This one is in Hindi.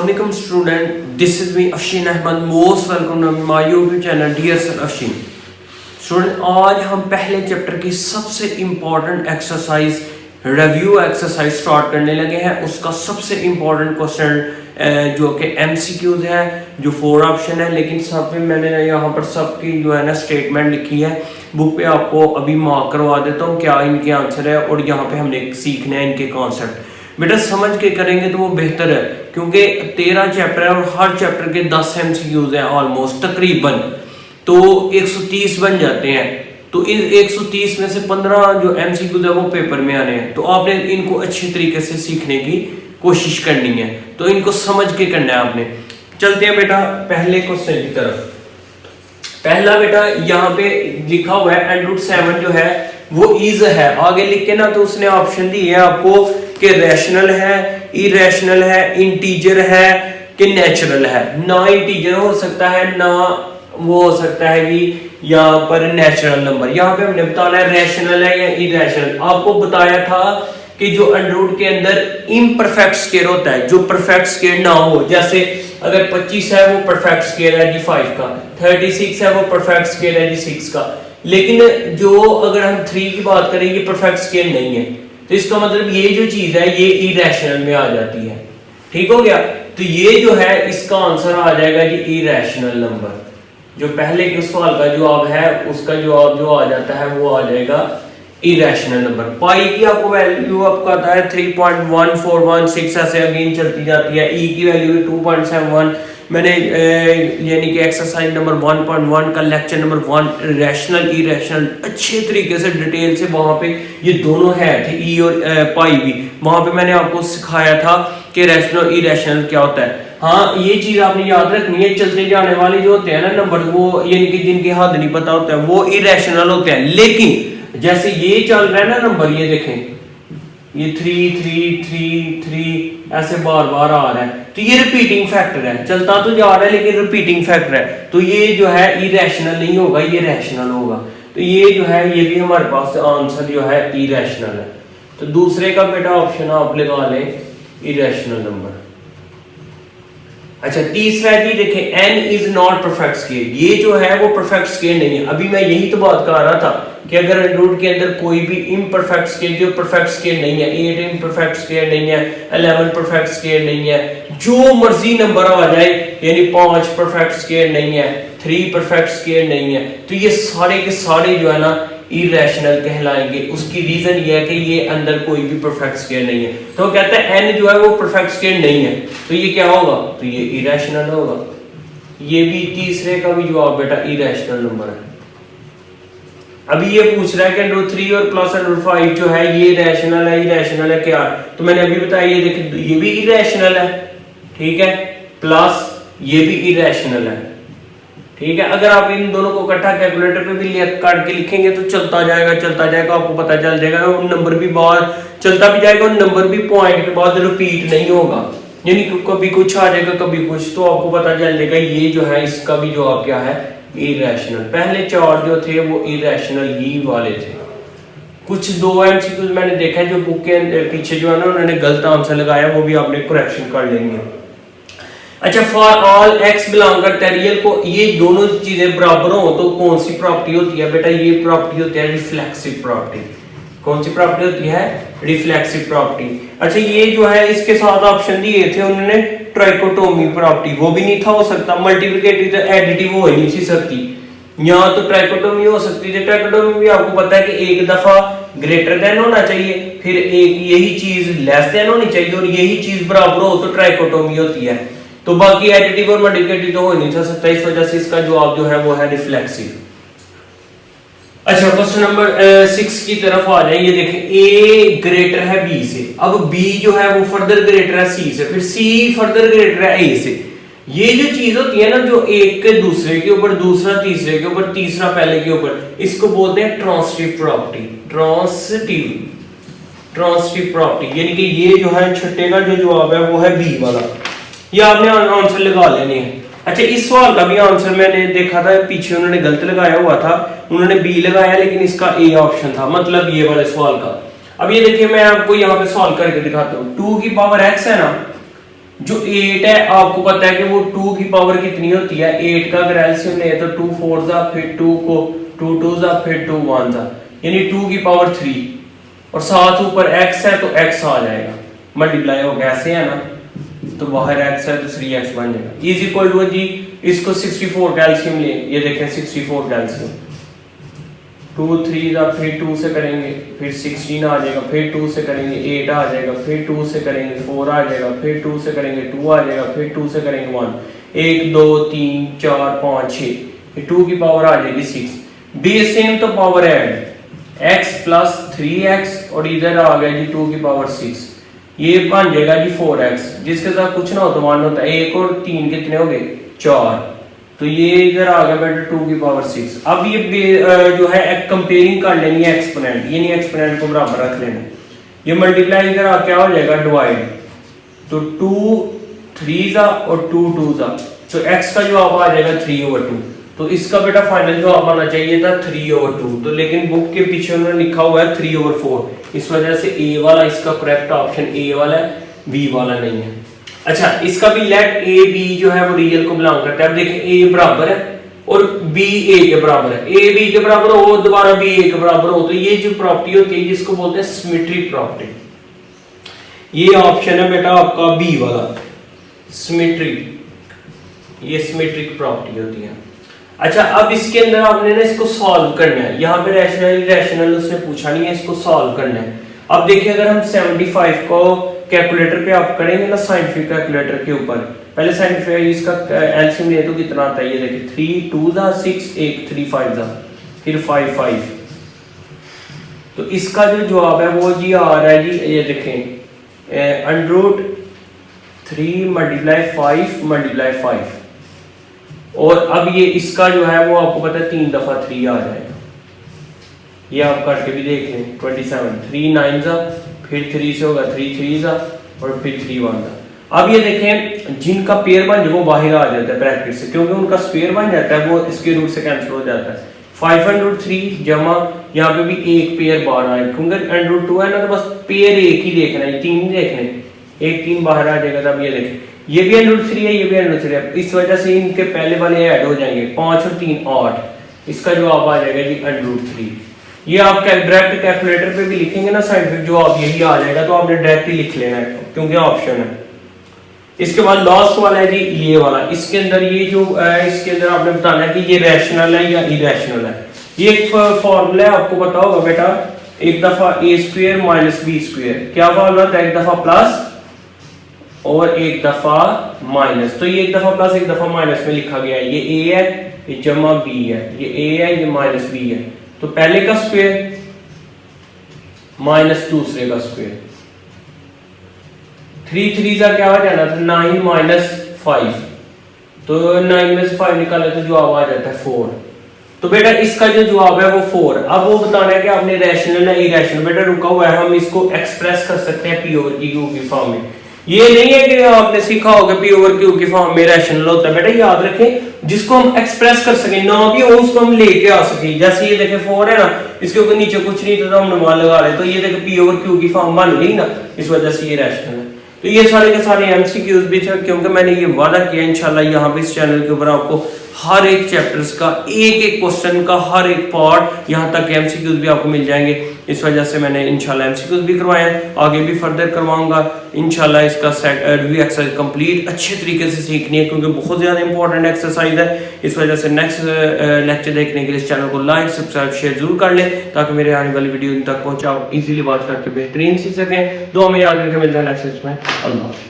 अस्सलाम वालेकुम student, this is me Afsheen Ahmad. Most welcome to my YouTube channel dear sir Afsheen. Student, आज हम पहले चैप्टर की सबसे important exercise review exercise start करने लगे हैं। उसका सबसे इम्पोर्टेंट क्वेश्चन जो कि एमसीक्यूज है, जो 4 ऑप्शन है, लेकिन सब पे मैंने यहाँ पर सबकी जो है ना स्टेटमेंट लिखी है बुक पे। आपको अभी मार्क करवा देता हूँ क्या इनके आंसर है, और यहाँ पे हमने सीखना है इनके कॉन्सेप्ट। बेटा समझ के करेंगे तो वो बेहतर है, क्योंकि 13 चैप्टर है और हर चैप्टर के 10 एमसीक्यूज हैं ऑलमोस्ट तकरीबन, तो 130 बन जाते हैं। तो इन 130 में से 15 जो एमसीक्यूज है वो पेपर में आने हैं, तो आपने इनको अच्छे तरीके से सीखने की कोशिश करनी है, तो इनको समझ के करना है आपने। चलते हैं बेटा पहले क्वेश्चन की तरफ। पहला बेटा यहाँ पे लिखा हुआ है √7 जो है वो इज है। आगे लिख के ना तो उसने ऑप्शन दी है आपको कि रैशनल है, इरेशनल है, इंटीजर है कि नेचुरल है। ना इंटीजर हो सकता है, ना वो हो सकता है कि यहाँ पर नेचुरल नंबर। यहाँ पे हमने बताना है रैशनल है या इरेशनल। आपको बताया था कि जो अंडर के अंदर इम्परफेक्ट स्केयर होता है, जो परफेक्ट स्केयर ना हो, जैसे अगर 25 है वो परफेक्ट स्केयर है जी 5 का, 36 है वो परफेक्ट स्केयर है जी 6 का। लेकिन जो अगर हम 3 की बात करें ये परफेक्ट स्केयर नहीं है, तो इसका मतलब ये जो चीज है ये इरेशनल में आ जाती है। ठीक हो गया? तो ये जो है इसका आंसर आ जाएगा जी इरेशनल नंबर। जो पहले के सवाल का जवाब है उसका जवाब जो आ जाता है वो आ जाएगा इरेशनल नंबर। पाई की आपको वैल्यू आपका आता है 3.1416, ऐसे अगेन चलती जाती है। ई की वैल्यू है 2.71। मैंने यानी कि एक्सरसाइज नंबर 1.1 का लेक्चर नंबर 1 रैशनल इरेशनल अच्छे तरीके से डिटेल से वहां पे ये दोनों है थे, ई और पाई भी। वहां पे मैंने आपको सिखाया था कि रैशनल इरेशनल क्या होता है। हाँ, ये चीज आपने याद रखनी है, चलते जाने वाले जो होते हैं ना नंबर, वो यानी कि जिनके हद नहीं पता होता है वो इरेशनल होते हैं। लेकिन जैसे ये चल रहा है ना नंबर, ये देखें ये 3 3 3 3 ऐसे बार बार आ रहा है, तो ये रिपीटिंग फैक्टर है। चलता तो जा रहा है लेकिन रिपीटिंग फैक्टर है, तो ये जो है इरेशनल नहीं होगा, ये रैशनल होगा। तो ये जो है ये भी हमारे पास आंसर जो है इरेशनल है। तो दूसरे का बेटा ऑप्शन आप लगा लें इरेशनल नंबर। अच्छा, तीसरा जी देखें n is not perfect square. ये जो है वो परफेक्ट स्केयर नहीं है। अभी मैं यही तो बात कर रहा था कि अगर रूट के अंदर कोई भी इम्परफेक्ट स्केयर, जो परफेक्ट स्केयर नहीं है, 8 इम्परफेक्ट स्केयर नहीं है, 11 परफेक्ट स्केयर नहीं है, जो मर्जी नंबर आ जाए, यानी 5 परफेक्ट स्केयर नहीं है, 3 परफेक्ट स्केयर नहीं है, तो ये सारे के सारे जो है ना इरेशनल कहलाएंगे। उसकी रीजन ये है कि ये अंदर कोई भी परफेक्ट स्केयर नहीं है। तो कहते हैं n जो है वो परफेक्ट स्केयर नहीं है, तो ये क्या होगा? तो ये इरेशनल होगा। ये भी तीसरे का भी जवाब बेटा इरेशनल नंबर है। अभी ये पूछ रहा है कि √3 और प्लस √5 जो है ये रैशनल है इरेशनल है क्या? तो मैंने अभी बताया, ये देखिए ये भी इरेशनल है, ठीक है, प्लस ये भी इरेशनल है, ठीक है। अगर आप इन दोनों को इकट्ठा कैलकुलेटर पे भी काट के लिखेंगे तो चलता जाएगा, आपको पता चल जाएगा। और नंबर भी बाहर चलता भी जाएगा और नंबर भी पॉइंट के बाद रिपीट नहीं होगा, यानी कभी कुछ आ जाएगा कभी कुछ, तो आपको पता चल जाएगा। ये जो है इसका भी जवाब क्या है? इरेशनल। पहले 4 जो थे वो इरेशनल ही वाले थे। कुछ 2 एमसीक्यूज मैंने देखा जो बुक के पीछे जो है ना उन्होंने गलत आंसर लगाया, वो भी आपने करेक्शन कर लेनी है। अच्छा, फॉर ऑल x बिलोंग करता है रियल को, ये दोनों चीजें बराबर हो तो कौन सी प्रॉपर्टी होती है बेटा? ये प्रॉपर्टी होती है रिफ्लेक्सिव प्रॉपर्टी। कौन सी प्रॉपर्टी होती है? Reflexive property. अच्छा, ये जो है इसके साथ ऑप्शन दिए थे उन्होंने ट्राइकोटोमी प्रॉपर्टी, वो भी नहीं था हो सकता। मल्टीप्लिकेटिव तो एडिटिव हो ही नहीं थी सकती, यहाँ तो ट्राइकोटोमी हो सकती थी। ट्राइकोटोमी भी आपको पता है कि एक दफा ग्रेटर देन होना चाहिए, फिर एक यही चीज लेस देन होनी चाहिए, और यही चीज बराबर हो तो ट्राइकोटोमी होती है। तो बाकी एडिटिव और मल्टीप्लिकेटिव तो हो नहीं था सकता, इस वजह से इसका जवाब जो है वो है रिफ्लेक्सिव। अच्छा, क्वेश्चन नंबर 6 की तरफ आ जाए। ये देखें a ग्रेटर है b से, अब b जो है वो फर्दर ग्रेटर है c से, फिर c फर्दर ग्रेटर है a से। ये जो चीज होती है ना, जो एक के दूसरे के ऊपर, दूसरा तीसरे के ऊपर, तीसरा पहले के ऊपर, इसको बोलते हैं ट्रांसिटिव प्रॉपर्टी। ट्रांसिटिव प्रॉपर्टी यानी कि ये जो है छठे का जो जवाब है वो है b वाला। ये आपने आंसर लगा लेने हैं। अच्छा, इस सवाल का भी आंसर मैंने देखा था, पीछे उन्होंने गलत लगाया हुआ था, उन्होंने बी लगाया, लेकिन इसका ए ऑप्शन था, मतलब ये वाले सवाल का। अब ये देखिए मैं आपको यहाँ पे सॉल्व करके दिखाता हूँ। 2 की पावर x है ना, जो 8 है आपको पता है कि वो 2 की पावर कितनी होती है, 8 का अगर एलसीएम ले तो 2 4 जा, फिर 2 को 2 2 जा, फिर 2 1 जा, यानी 2 की पावर 3 और साथ ऊपर x है तो x आ जाएगा, मल्टीप्लाई हो गया ऐसे है ना, तो बाहर x है तो 3x बन जाएगा इज इक्वल टू जी। इसको 64 का एलसीएम ले, ये देखें 64 का एलसीएम 2 3 जा, फिर 2 से करेंगे फिर 16 आ जाएगा, फिर 2 से करेंगे 8 आ जाएगा, फिर 2 से करेंगे 4 आ जाएगा, फिर 2 से करेंगे 2 आ जाएगा, फिर 2 से करेंगे 1 1 2 3 4 5 6, फिर 2 की पावर आ जाएगी 6। बेस सेम तो power add x plus 3x और इधर आ गया जी 2 की पावर 6, ये बन जाएगा जी 4x, जिसके साथ कुछ ना हो तो 1 होता है, 1 और 3 कितने हो गए 4, तो ये इधर आ गया बेटा 2 की पावर 6। अब ये जो है कंपेयरिंग कर लेनी है एक्सपोनेंट, यानी एक्सपोनेंट को बराबर रख लेना, ये मल्टीप्लाई इधर आ क्या हो जाएगा डिवाइड, तो 2 3 जा और 2 2 जा, तो x का जवाब आ जाएगा 3/2, तो इसका बेटा फाइनल जवाब आना चाहिए था 3/2, तो लेकिन बुक के पीछे उन्होंने लिखा हुआ है 3/4, इस वजह से ए वाला इसका करेक्ट ऑप्शन ए वाला है, बी वाला नहीं है। अच्छा इसका भी लेट ए बी जो है वो रियल को बिलोंग करता है। अब देखें ए बराबर है और बी ए के बराबर है, ए बी के बराबर हो दोबारा बी ए के बराबर हो, तो ये जो प्रॉपर्टी होती है जिसको बोलते हैं सिमेट्रिक प्रॉपर्टी, ये ऑप्शन है बेटा आपका बी वाला सिमेट्रिक, ये सिमेट्रिक प्रॉपर्टी होती है। अच्छा अब इसके अंदर आपने ना इसको सॉल्व करना है, यहाँ पे रैशनल रैशनल उसने पूछा नहीं है, इसको सॉल्व करना है। अब देखिए अगर हम 75 को कैलकुलेटर पे आप करेंगे ना साइंटिफिक कैलकुलेटर के ऊपर, पहले साइंटिफिक इसका एलसीएम ले तो कितना आता है, ये देखिए 3 2 जा 6 1 3 5 जा, फिर 5 5, तो इसका जो जवाब है वो जी आ रहा है जी, ये देखें अंडर 3 मल्टीप्लाई 5 मल्टीप्लाई 5, और अब ये इसका जो है वो आपको पता है 3 दफा 3 आ जाएगा, ये आप करके भी देख लें 27 3 9 जा, फिर 3 से होगा 3 3 जा और फिर 3 1 जा। अब ये देखें जिनका पेयर बन जाए वो बाहर आ जाता है ब्रैकेट से, क्योंकि उनका स्क्वायर बन जाता है, वो इसके रूट से कैंसिल हो जाता है। 503 जमा यहाँ पे भी एक पेयर बाहर आए, क्योंकि अंडर 2 है ना, तो बस पेयर एक ही देखना है, 3 नहीं देखने, एक 3 बाहर आ जाएगा। तब ये देखें ये भी अंडर 3 है, ये भी अंडर 3 है, इस वजह से इनके पहले वाले ऐड हो जाएंगे, 5 और 3 8, इसका जवाब आ जाएगा जी अंडर 3। ये आप डायरेक्ट कैलकुलेटर पे भी लिखेंगे ना साइंटिफिक जवाब यही आ जाएगा, तो आपने डायरेक्ट ही लिख लेना है क्योंकि ऑप्शन है। इसके बाद लास्ट वाला है जी ये वाला, इसके अंदर ये जो इसके अंदर आपने बताना है कि ये रैशनल है या इरेशनल है। ये एक फॉर्मूला है आपको पता होगा बेटा, एक दफा a square minus B square, क्या फॉर्मूला था, एक दफा प्लस और एक दफा माइनस, तो ये एक दफा प्लस एक दफा माइनस में लिखा गया है, ये a है ये जमा b है, ये a है ये माइनस b है, तो पहले का स्क्वायर माइनस दूसरे का स्क्वायर, 3 3 का क्या हो जाना था 9 माइनस 5, तो 9 में से 5 निकाले तो जवाब आ जाता है 4, तो बेटा इसका जो जवाब है वो 4। अब वो बताना है कि आपने रैशनल या इरेशनल, बेटा रुका हुआ है, हम इसको एक्सप्रेस कर सकते हैं पी ओवर क्यू की फॉर्म में। ये नहीं है कि आपने सीखा होगा पी ओवर क्यू की फॉर्म में रैशनल होता है, बेटा याद रखें जिसको हम एक्सप्रेस कर सके, ना भी हो उसको हम लेके आ सके। जैसे ये देखें 4 है ना, इसके ऊपर नीचे कुछ नहीं था तो हमने मान लगा रहे, तो ये देखें पी ओवर क्यू की फॉर्म बन गई ना, इस वजह से ये रैशनल है। तो ये सारे के सारे एमसीक्यूज भी थे, क्योंकि मैंने ये वादा किया इंशाल्लाह यहाँ पे इस चैनल के ऊपर आपको हर एक चैप्टर्स का एक एक क्वेश्चन का हर एक पार्ट, यहाँ तक एमसीक्यूज भी आपको मिल जाएंगे। इस वजह से मैंने इंशाल्लाह एमसीक्यूज भी करवाए हैं, आगे भी फर्दर करवाऊंगा इंशाल्लाह। इसका रिव्यू एक्सरसाइज कंप्लीट अच्छे तरीके से सीखनी है, क्योंकि बहुत ज़्यादा इंपॉर्टेंट एक्सरसाइज है। इस वजह से नेक्स्ट लेक्चर देखने के लिए इस चैनल को लाइक सब्सक्राइब शेयर जरूर कर लें, ताकि मेरे आने वाली वीडियो इन तक पहुँचाओ इजीली बात करके बेहतरीन सीख सकें। दुआ में याद रखें, मिलता है नेक्स्ट में। अल्लाह।